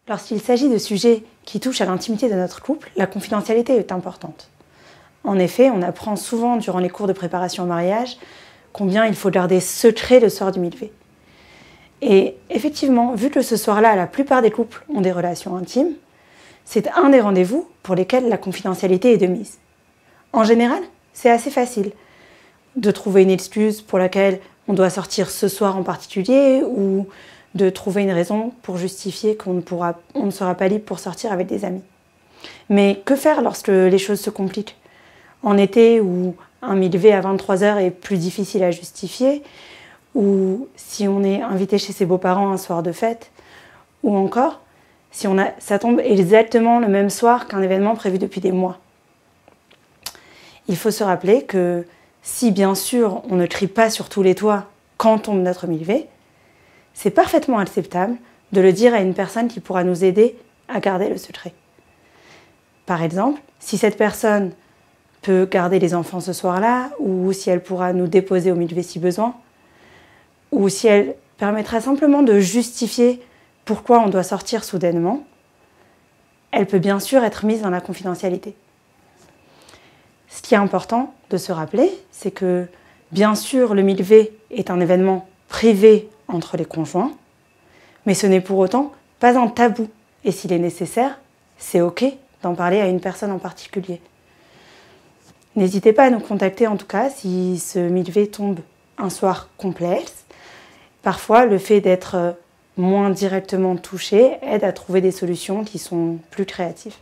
Lorsqu'il s'agit de sujets qui touchent à l'intimité de notre couple, la confidentialité est importante. En effet, on apprend souvent durant les cours de préparation au mariage combien il faut garder secret le soir du milvé. Et effectivement, vu que ce soir-là, la plupart des couples ont des relations intimes, c'est un des rendez-vous pour lesquels la confidentialité est de mise. En général, c'est assez facile de trouver une excuse pour laquelle on doit sortir ce soir en particulier ou de trouver une raison pour justifier qu'on ne sera pas libre pour sortir avec des amis. Mais que faire lorsque les choses se compliquent ? En été, où un milvé à 23h est plus difficile à justifier, ou si on est invité chez ses beaux-parents un soir de fête, ou encore si ça tombe exactement le même soir qu'un événement prévu depuis des mois. Il faut se rappeler que si bien sûr on ne crie pas sur tous les toits quand tombe notre milvé, c'est parfaitement acceptable de le dire à une personne qui pourra nous aider à garder le secret. Par exemple, si cette personne peut garder les enfants ce soir-là, ou si elle pourra nous déposer au milvé si besoin, ou si elle permettra simplement de justifier pourquoi on doit sortir soudainement, elle peut bien sûr être mise dans la confidentialité. Ce qui est important de se rappeler, c'est que bien sûr le milvé est un événement privé entre les conjoints, mais ce n'est pour autant pas un tabou. Et s'il est nécessaire, c'est OK d'en parler à une personne en particulier. N'hésitez pas à nous contacter en tout cas si ce milvé tombe un soir complexe. Parfois, le fait d'être moins directement touché aide à trouver des solutions qui sont plus créatives.